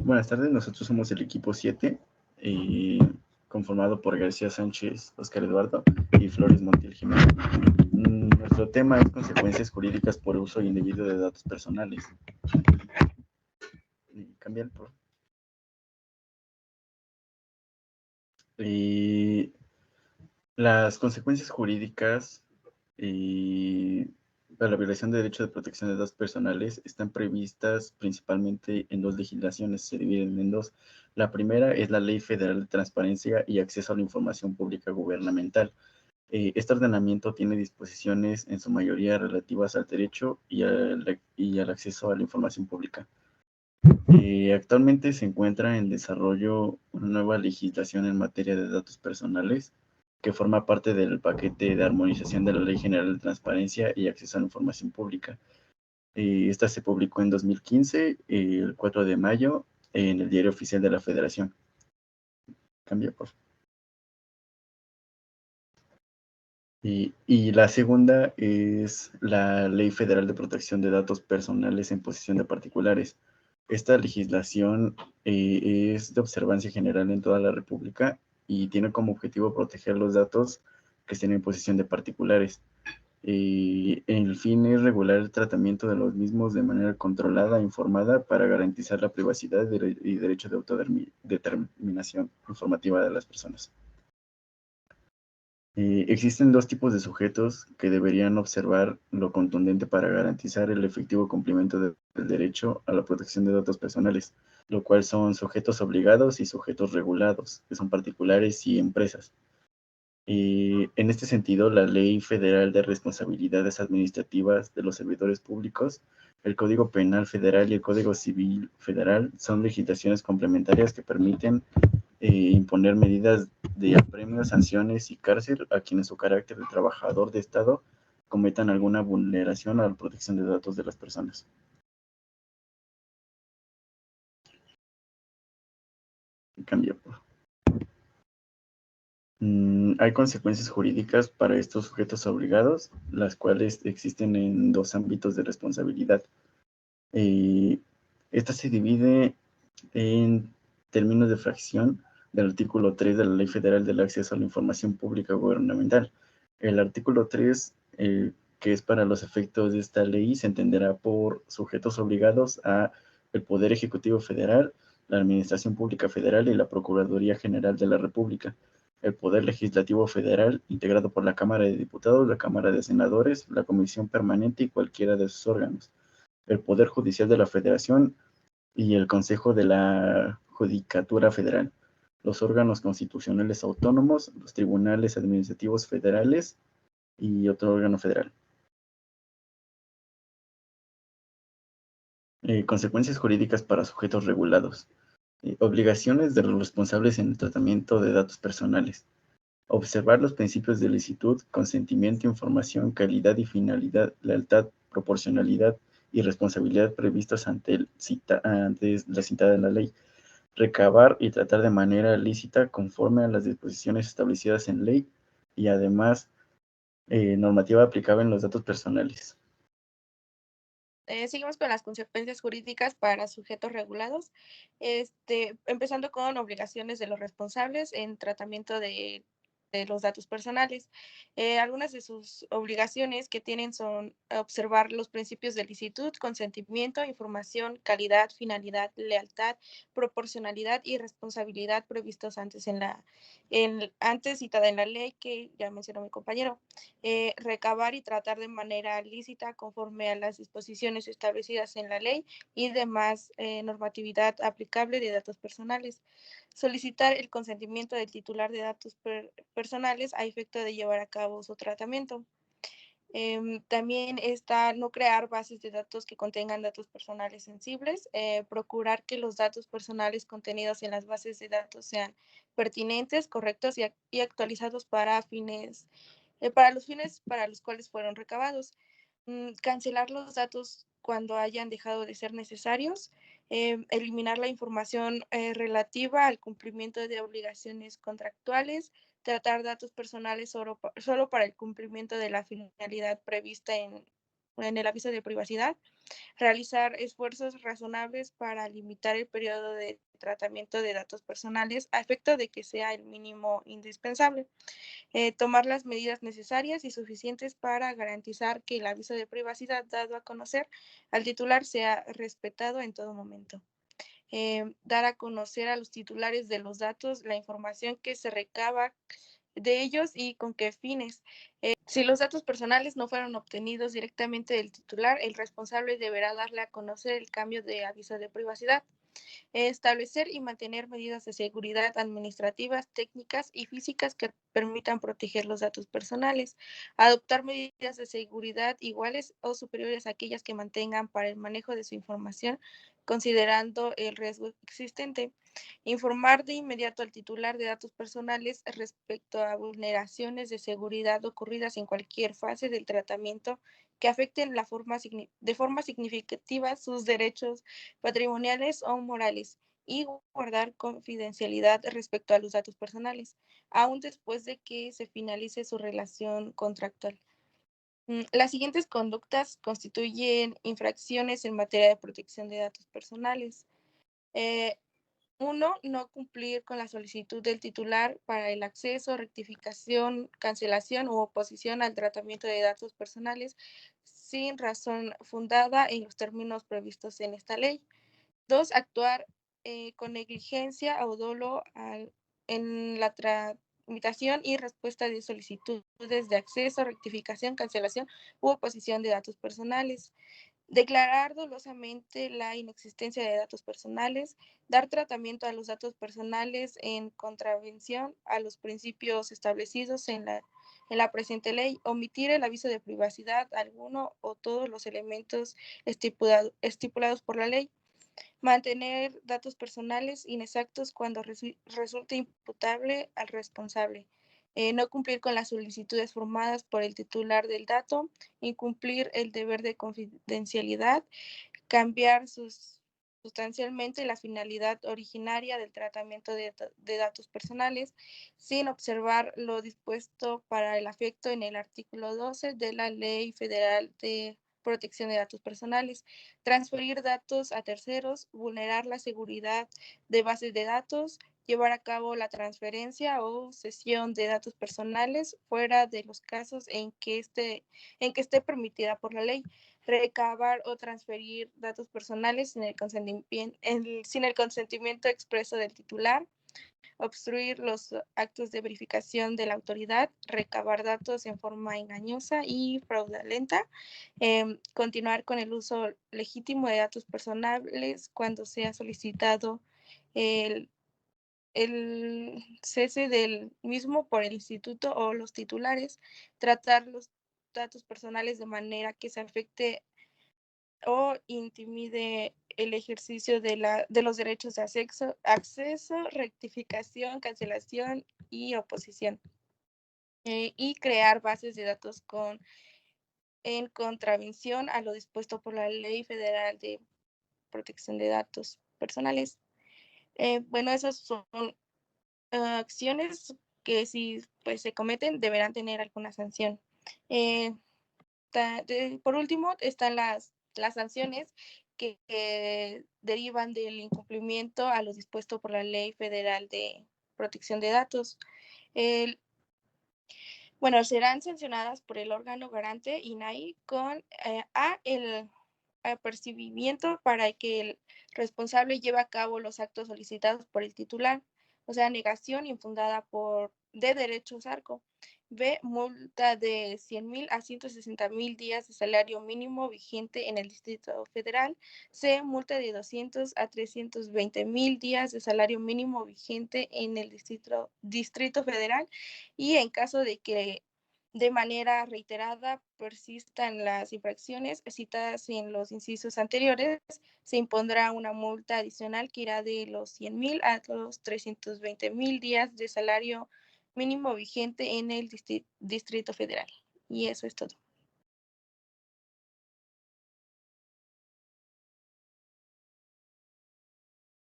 Buenas tardes, nosotros somos el equipo 7, conformado por García Sánchez, Oscar Eduardo y Flores Montiel Jiménez. Nuestro tema es consecuencias jurídicas por uso indebido de datos personales. Cambiar por... Las consecuencias jurídicas para la violación de derechos de protección de datos personales están previstas principalmente en dos legislaciones, se dividen en dos. La primera es la Ley Federal de Transparencia y Acceso a la Información Pública Gubernamental. Este ordenamiento tiene disposiciones en su mayoría relativas al derecho y al acceso a la información pública. Actualmente se encuentra en desarrollo una nueva legislación en materia de datos personales que forma parte del paquete de armonización de la Ley General de Transparencia y Acceso a la Información Pública. Esta se publicó en 2015, el 4 de mayo, en el Diario Oficial de la Federación. Cambia, por favor. Y la segunda es la Ley Federal de Protección de Datos Personales en posesión de particulares. Esta legislación es de observancia general en toda la República y tiene como objetivo proteger los datos que estén en posesión de particulares. El fin es regular el tratamiento de los mismos de manera controlada e informada para garantizar la privacidad y derecho de autodeterminación informativa de las personas. Existen dos tipos de sujetos que deberían observar lo contundente para garantizar el efectivo cumplimiento del derecho a la protección de datos personales, lo cual son sujetos obligados y sujetos regulados, que son particulares y empresas. En este sentido, la Ley Federal de Responsabilidades Administrativas de los Servidores Públicos, el Código Penal Federal y el Código Civil Federal son legislaciones complementarias que permiten imponer medidas de apremio, sanciones y cárcel a quienes su carácter de trabajador de Estado cometan alguna vulneración a la protección de datos de las personas. Cambio. Hay consecuencias jurídicas para estos sujetos obligados, las cuales existen en dos ámbitos de responsabilidad. Esta se divide en términos de fracción del artículo 3 de la Ley Federal del Acceso a la Información Pública Gubernamental. El artículo 3, que es para los efectos de esta ley, se entenderá por sujetos obligados a el Poder Ejecutivo Federal, la Administración Pública Federal y la Procuraduría General de la República. El Poder Legislativo Federal, integrado por la Cámara de Diputados, la Cámara de Senadores, la Comisión Permanente y cualquiera de sus órganos. El Poder Judicial de la Federación y el Consejo de la Judicatura Federal, los órganos constitucionales autónomos, los tribunales administrativos federales y otro órgano federal. Consecuencias jurídicas para sujetos regulados. Obligaciones de los responsables en el tratamiento de datos personales. Observar los principios de licitud, consentimiento, información, calidad y finalidad, lealtad, proporcionalidad y responsabilidad previstos ante la citada en la ley. Recabar y tratar de manera lícita conforme a las disposiciones establecidas en ley y además normativa aplicable en los datos personales. Seguimos con las consecuencias jurídicas para sujetos regulados, empezando con obligaciones de los responsables en tratamiento de los datos personales. Algunas de sus obligaciones que tienen son observar los principios de licitud, consentimiento, información, calidad, finalidad, lealtad, proporcionalidad y responsabilidad previstos antes citada en la ley que ya mencionó mi compañero. Recabar y tratar de manera lícita conforme a las disposiciones establecidas en la ley y demás normatividad aplicable de datos personales. Solicitar el consentimiento del titular de datos personales a efecto de llevar a cabo su tratamiento. También está no crear bases de datos que contengan datos personales sensibles, procurar que los datos personales contenidos en las bases de datos sean pertinentes, correctos y actualizados para los fines para los cuales fueron recabados. Cancelar los datos cuando hayan dejado de ser necesarios, eliminar la información relativa al cumplimiento de obligaciones contractuales, tratar datos personales solo para el cumplimiento de la finalidad prevista en el aviso de privacidad, realizar esfuerzos razonables para limitar el periodo de tratamiento de datos personales a efecto de que sea el mínimo indispensable, tomar las medidas necesarias y suficientes para garantizar que el aviso de privacidad dado a conocer al titular sea respetado en todo momento. Dar a conocer a los titulares de los datos la información que se recaba de ellos y con qué fines. Si los datos personales no fueron obtenidos directamente del titular, el responsable deberá darle a conocer el cambio de aviso de privacidad. Establecer y mantener medidas de seguridad administrativas, técnicas y físicas que permitan proteger los datos personales. Adoptar medidas de seguridad iguales o superiores a aquellas que mantengan para el manejo de su información, considerando el riesgo existente. Informar de inmediato al titular de datos personales respecto a vulneraciones de seguridad ocurridas en cualquier fase del tratamiento que afecten de forma significativa sus derechos patrimoniales o morales y guardar confidencialidad respecto a los datos personales, aún después de que se finalice su relación contractual. Las siguientes conductas constituyen infracciones en materia de protección de datos personales. Eh, 1. No cumplir con la solicitud del titular para el acceso, rectificación, cancelación u oposición al tratamiento de datos personales sin razón fundada en los términos previstos en esta ley. 2. Actuar con negligencia o dolo en la tramitación y respuesta de solicitudes de acceso, rectificación, cancelación u oposición de datos personales. Declarar dolosamente la inexistencia de datos personales, dar tratamiento a los datos personales en contravención a los principios establecidos en la presente ley, omitir el aviso de privacidad alguno o todos los elementos estipulados por la ley, mantener datos personales inexactos cuando resulte imputable al responsable, no cumplir con las solicitudes formadas por el titular del dato, incumplir el deber de confidencialidad, cambiar sustancialmente la finalidad originaria del tratamiento de datos personales sin observar lo dispuesto para el afecto en el artículo 12 de la Ley Federal de Protección de Datos Personales, transferir datos a terceros, vulnerar la seguridad de bases de datos, llevar a cabo la transferencia o cesión de datos personales fuera de los casos en que esté permitida por la ley, recabar o transferir datos personales sin el consentimiento expreso del titular, obstruir los actos de verificación de la autoridad, recabar datos en forma engañosa y fraudulenta, continuar con el uso legítimo de datos personales cuando sea solicitado el, el cese del mismo por el instituto o los titulares, tratar los datos personales de manera que se afecte o intimide el ejercicio de los derechos de acceso, rectificación, cancelación y oposición. Y crear bases de datos en contravención a lo dispuesto por la Ley Federal de Protección de Datos Personales. Bueno, esas son acciones que si pues, se cometen deberán tener alguna sanción. Por último, están las sanciones que derivan del incumplimiento a lo dispuesto por la Ley Federal de Protección de Datos. Bueno, serán sancionadas por el órgano garante INAI con el apercibimiento para que el responsable lleve a cabo los actos solicitados por el titular, o sea, negación infundada de derechos ARCO. B, multa de 100,000 a 160,000 días de salario mínimo vigente en el Distrito Federal. C, multa de 200 a 320,000 días de salario mínimo vigente en el Distrito Federal. Y en caso de que de manera reiterada persistan las infracciones citadas en los incisos anteriores, se impondrá una multa adicional que irá de los 100,000 a los 320,000 días de salario mínimo vigente en el Distrito Federal. Y eso es todo.